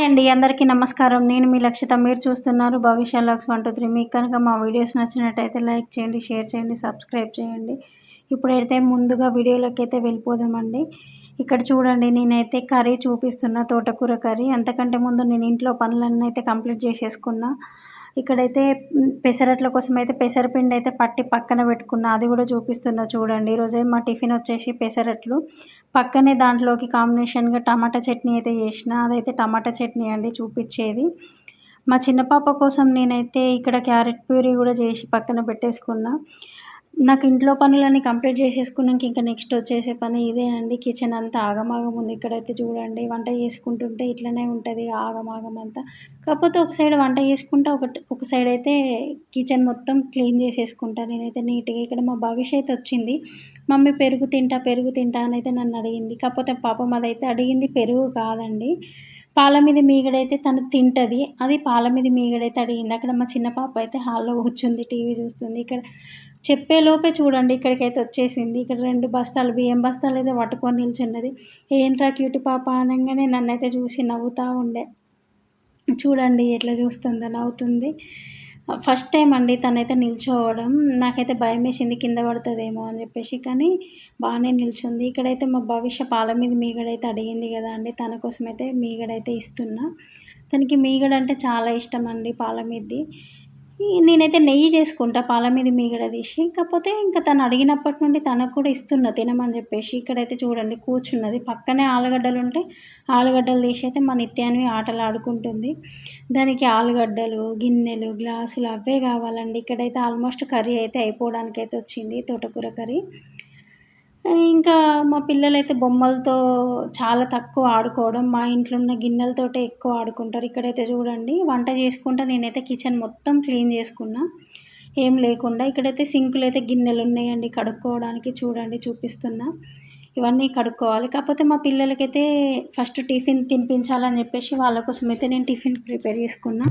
Hi అండి. అందరికీ నమస్కారం. నేను మీ లక్షిత. మీరు చూస్తున్నారు భవిష్య లాగ్స్ 123. మీకు కనుక మా వీడియోస్ నచ్చినట్టయితే లైక్ చేయండి, షేర్ చేయండి, సబ్స్క్రైబ్ చేయండి. ఇప్పుడైతే ముందుగా వీడియోలోకైతే వెళ్ళిపోదామండి. ఇక్కడ చూడండి, నేనైతే కర్రీ చూపిస్తున్నా, తోటకూర కర్రీ. అంతకంటే ముందు నేను ఇంట్లో పనులన్నీ అయితే కంప్లీట్ చేసేసుకున్నా. ఇక్కడైతే పెసరట్ల కోసం అయితే పెసరపిండి అయితే పట్టి పక్కన పెట్టుకున్నా, అది కూడా చూపిస్తున్నా చూడండి. ఈరోజు మా టిఫిన్ వచ్చేసి పెసరట్లు. పక్కనే దాంట్లోకి కాంబినేషన్గా టమాటా చట్నీ అయితే చేసిన, అదైతే టమాటా చట్నీ అండి చూపించేది. మా చిన్న పాప కోసం నేనైతే ఇక్కడ క్యారెట్ ప్యూరీ కూడా చేసి పక్కన పెట్టేసుకున్నా. నాకు ఇంట్లో పనులన్నీ కంప్లీట్ చేసేసుకున్నాక ఇంకా నెక్స్ట్ వచ్చేసే పని ఇదే అండి. కిచెన్ అంతా ఆగమాగం ఉంది. ఇక్కడైతే చూడండి, వంట చేసుకుంటుంటే ఇట్లనే ఉంటుంది ఆగమాగం అంతా. కాకపోతే ఒక సైడ్ వంట చేసుకుంటా, ఒక సైడ్ అయితే కిచెన్ మొత్తం క్లీన్ చేసేసుకుంటా నేనైతే నీట్గా. ఇక్కడ మా భవిష్య అయితే వచ్చింది. మమ్మీ పెరుగు తింటా అని అయితే నన్ను అడిగింది. కాకపోతే పాపం అదైతే అడిగింది పెరుగు కాదండి, పాల మీద మీగడైతే తను తింటుంది. అది పాల మీద మీగడైతే అడిగింది. అక్కడ మా చిన్న పాప అయితే హాల్లో కూర్చుంది, టీవీ చూస్తుంది. ఇక్కడ చెప్పేలోపే చూడండి ఇక్కడికైతే వచ్చేసింది. ఇక్కడ 2 బస్తాలు బియ్యం బస్తాలు అయితే పట్టుకొని నిల్చున్నది. ఏంట్రా క్యూటి పాప అనగానే నన్నైతే చూసి నవ్వుతూ ఉండే. చూడండి ఎట్లా చూస్తుందో, నవ్వుతుంది. ఫస్ట్ టైం అండి తనైతే నిల్చోవడం. నాకైతే భయమేసింది కింద పడుతుందేమో అని చెప్పేసి, కానీ బాగానే నిల్చుంది. ఇక్కడైతే మా భవిష్య పాల మీద మీగడైతే అడిగింది కదా అండి, తన కోసమైతే మీగడైతే ఇస్తున్నా. తనకి మీగడ అంటే చాలా ఇష్టం అండి, పాల మీదది. నేనైతే నెయ్యి చేసుకుంటా పాల మీద మీగడ తీసి. కాకపోతే ఇంకా తను అడిగినప్పటి నుండి తనకు కూడా ఇస్తున్నా తినమని చెప్పేసి. ఇక్కడైతే చూడండి కూర్చున్నది. పక్కనే ఆలుగడ్డలు ఉంటే ఆలుగడ్డలు తీసి అయితే మా నిత్యాన్వి ఆటలు ఆడుకుంటుంది. దానికి ఆలుగడ్డలు, గిన్నెలు, గ్లాసులు అవే కావాలండి. ఇక్కడైతే ఆల్మోస్ట్ కర్రీ అయితే అయిపోవడానికి అయితే వచ్చింది, తోటకూర కర్రీ. ఇంకా మా పిల్లలైతే బొమ్మలతో చాలా తక్కువ ఆడుకోవడం, మా ఇంట్లో ఉన్న గిన్నెలతోటే ఎక్కువ ఆడుకుంటారు. ఇక్కడైతే చూడండి వంట చేసుకుంటా నేనైతే కిచెన్ మొత్తం క్లీన్ చేసుకున్నా, ఏం లేకుండా. ఇక్కడైతే సింకులు అయితే గిన్నెలు ఉన్నాయండి కడుక్కోవడానికి. చూడండి చూపిస్తున్నా, ఇవన్నీ కడుక్కోవాలి. కాకపోతే మా పిల్లలకైతే ఫస్ట్ టిఫిన్ తినిపించాలని చెప్పేసి వాళ్ళ కోసం అయితే నేను టిఫిన్ ప్రిపేర్ చేసుకున్నా.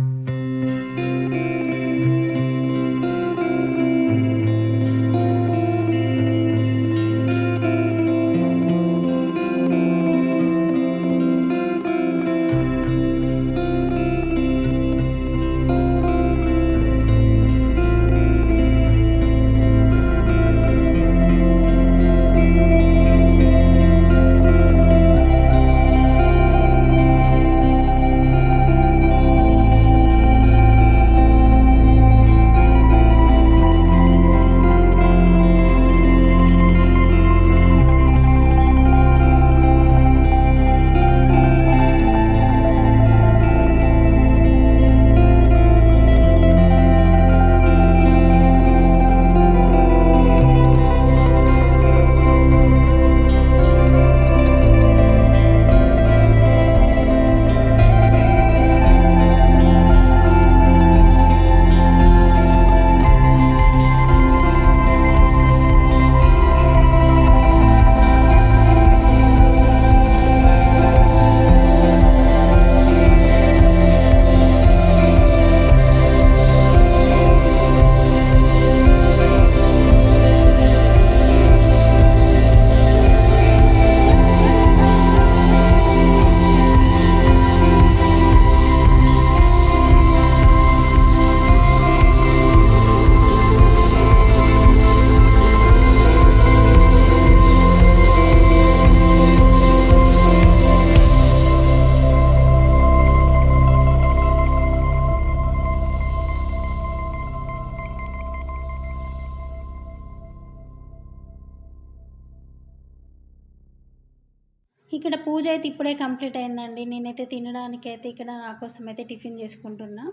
ఇక్కడ పూజ అయితే ఇప్పుడే కంప్లీట్ అయిందండి. నేనైతే తినడానికైతే ఇక్కడ నా కోసం అయితే టిఫిన్ చేసుకుంటున్నా.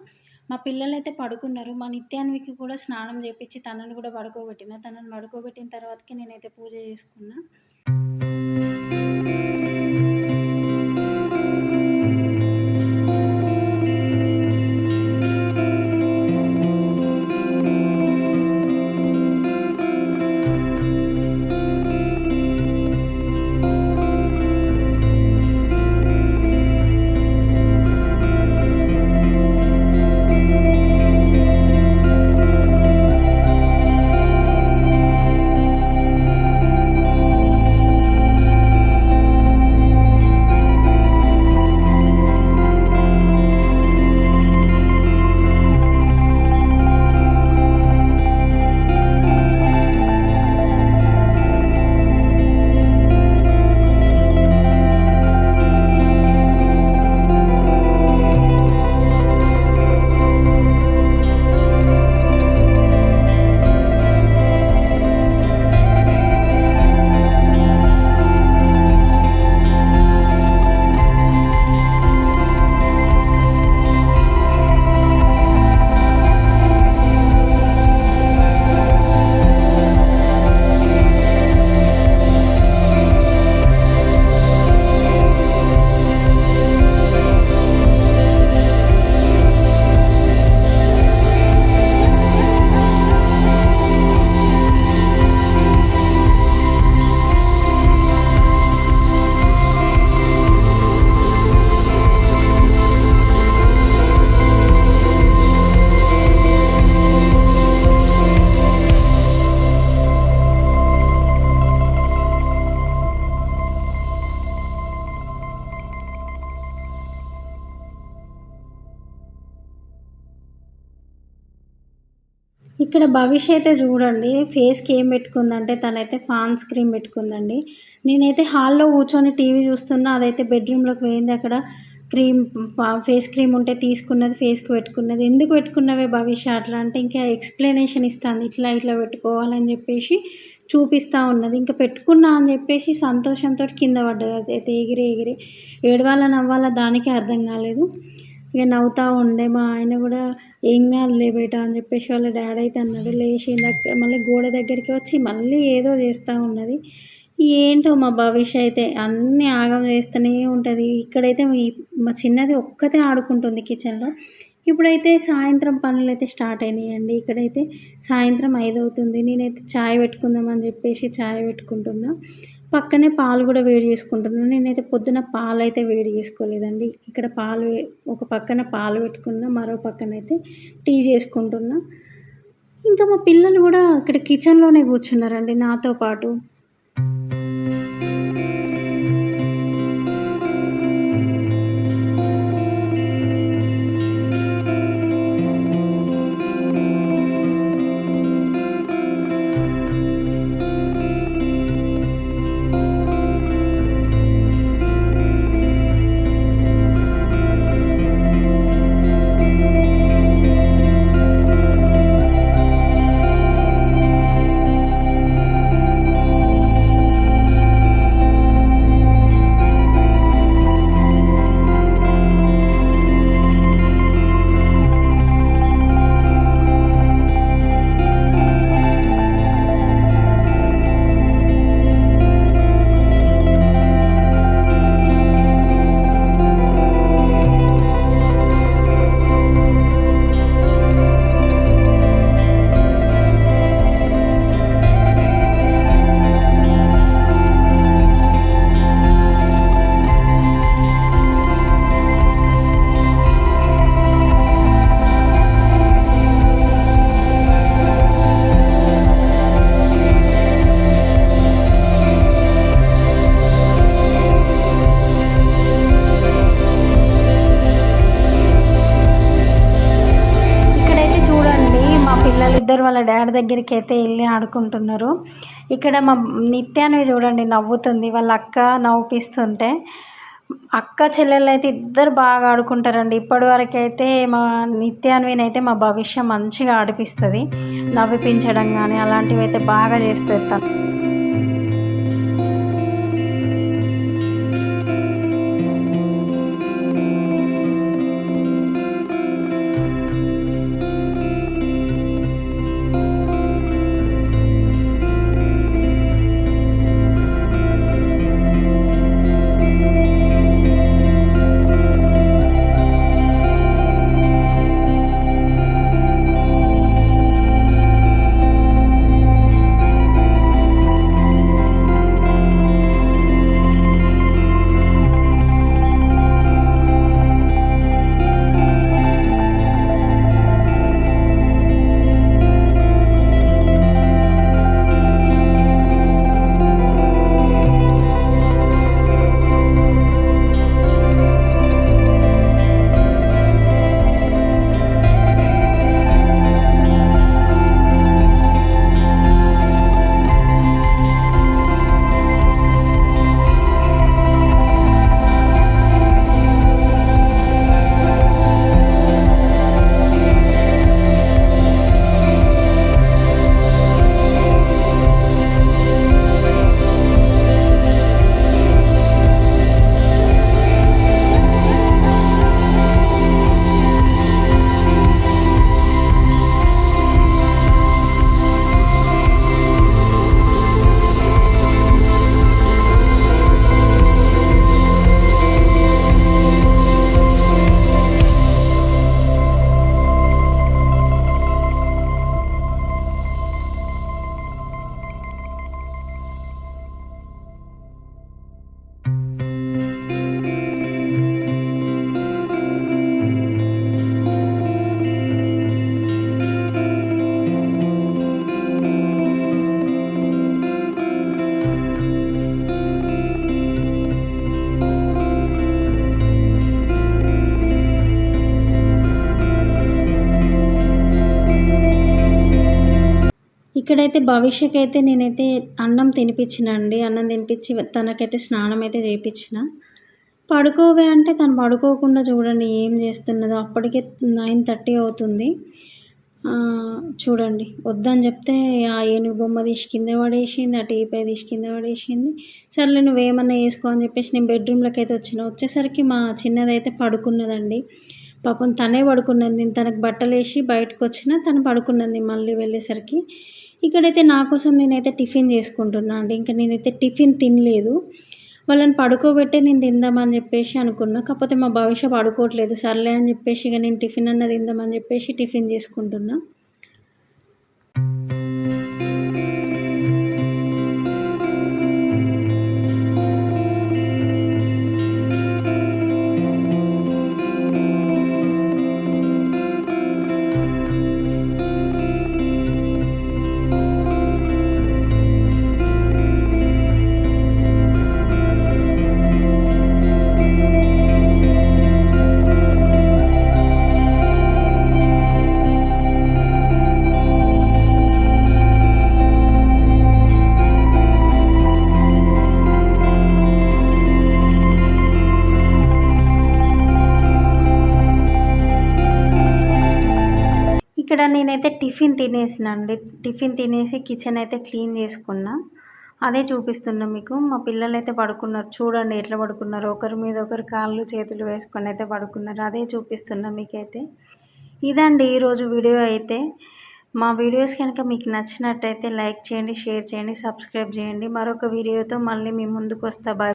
మా పిల్లలైతే పడుకున్నారు. మా నిత్యాన్వికి కూడా స్నానం చేపించి తనని కూడా పడుకోబెట్టిన. తనని పడుకోబెట్టిన తర్వాతకి నేనైతే పూజ చేసుకున్నా. ఇక్కడ భవిష్య అయితే చూడండి ఫేస్‌కి ఏం పెట్టుకుందంటే తనైతే పాండ్స్ క్రీమ్ పెట్టుకుందండి. నేనైతే హాల్‌లో కూర్చొని టీవీ చూస్తున్నా. అదైతే బెడ్‌రూమ్‌లోకి పోయింది. అక్కడ క్రీమ్ ఫేస్ క్రీమ్ ఉంటే తీసుకున్నది ఫేస్‌కి పెట్టుకున్నది. ఎందుకు పెట్టుకున్నవే భవిష్య అట్లా అంటే ఇంకా ఎక్స్‌ప్లనేషన్ ఇస్తాంది. ఇట్లా ఇట్లా పెట్టుకోవాలని చెప్పేసి చూపిస్తా ఉన్నది. ఇంక పెట్టుకున్నా అని చెప్పేసి సంతోషంతోటి కింద పడ్డది. అదైతే ఎగిరి ఎగిరి ఏడవాలా నవ్వాలా దానికే అర్థం కాలేదు. ఇక నవ్వుతా ఉండే. మా ఆయన కూడా "ఏం కాదులే బేటా" అని చెప్పేసి వాళ్ళ డాడీ అయితే అన్నాడు. లేచి ఇందాక మళ్ళీ గోడ దగ్గరికి వచ్చి మళ్ళీ ఏదో చేస్తూ ఉన్నది. ఏంటో మా భవిష్య అయితే అన్నీ ఆగం చేస్తూనే ఉంటది. ఇక్కడైతే మా చిన్నది ఒక్కతే ఆడుకుంటుంది కిచెన్‌లో. ఇప్పుడైతే సాయంత్రం పనులైతే స్టార్ట్ అయినాయండి. ఇక్కడైతే సాయంత్రం 5 అవుతుంది. నేనైతే చాయ్ పెట్టుకుందామని చెప్పేసి చాయ్ పెట్టుకుంటున్నా. పక్కనే పాలు కూడా వేడి చేసుకుంటున్నా. నేనైతే పొద్దున పాలైతే వేడి చేసుకోలేదండి. ఇక్కడ ఒక పక్కన పాలు పెట్టుకున్నా. మరో పక్కనైతే టీ చేసుకుంటున్నా. ఇంకా మా పిల్లలు కూడా ఇక్కడ కిచెన్‌లోనే కూర్చున్నారండి నాతో పాటు. పిల్లలిద్దరు వాళ్ళ డాడీ దగ్గరికైతే వెళ్ళి ఆడుకుంటున్నారు. ఇక్కడ మా నిత్యాన్ని చూడండి నవ్వుతుంది. వాళ్ళ అక్క నవ్విపిస్తుంటే. అక్క చెల్లెళ్ళైతే ఇద్దరు బాగా ఆడుకుంటారండి. ఇప్పటివరకైతే మా నిత్యాన్వినైతే మా భవిష్య మంచిగా ఆడిపిస్తది. నవ్విపించడం గానీ అలాంటివైతే బాగా చేస్తది తను. ఇక్కడైతే భవిష్యకైతే నేనైతే అన్నం తినిపించిన అండి. అన్నం తినిపించి తనకైతే స్నానం అయితే చేపించిన. పడుకోవే అంటే తను పడుకోకుండా చూడండి ఏం చేస్తున్నదో. అప్పటికే 9:30 అవుతుంది. చూడండి వద్దని చెప్తే ఆ ఏనుగు బొమ్మ తీసి కింద పడేసింది. ఆ టీపాయ్ తీసి కింద పడేసింది. సర్లే నువ్వేమన్నా చేసుకో అని చెప్పేసి నేను బెడ్రూమ్‌లోకైతే వచ్చిన. వచ్చేసరికి మా చిన్నదైతే పడుకున్నదండి. పాపం తనే పడుకున్నది. నేను తనకు బట్టలేసి బయటకొచ్చినా తను పడుకున్నది మళ్ళీ వెళ్ళేసరికి. ఇక్కడైతే నా కోసం నేనైతే టిఫిన్ చేసుకుంటున్నా అండి. ఇంక నేనైతే టిఫిన్ తినలేదు. వాళ్ళని పడుకోబెట్టే నేను తిందామని చెప్పేసి అనుకున్నా. కాకపోతే మా భవిష్య పడుకోవట్లేదు. సర్లే అని చెప్పేసి ఇక నేను టిఫిన్ అన్నా తిందామని చెప్పేసి టిఫిన్ చేసుకుంటున్నా. ఇక్కడ నేనైతే టిఫిన్ తినేసినండి. టిఫిన్ తినేసి కిచెన్ అయితే క్లీన్ చేసుకున్నా. అదే చూపిస్తున్నా మీకు. మా పిల్లలైతే పడుకున్నారు. చూడండి ఎట్లా పడుకున్నారో. ఒకరి మీద ఒకరు కాళ్ళు చేతులు వేసుకొని అయితే పడుకున్నారు. అదే చూపిస్తున్నా మీకైతే. ఇదండి ఈరోజు వీడియో అయితే. మా వీడియోస్ కనుక మీకు నచ్చినట్టయితే లైక్ చేయండి, షేర్ చేయండి, సబ్స్క్రైబ్ చేయండి. మరొక వీడియోతో మళ్ళీ మీ ముందుకు వస్తా. బాయ్.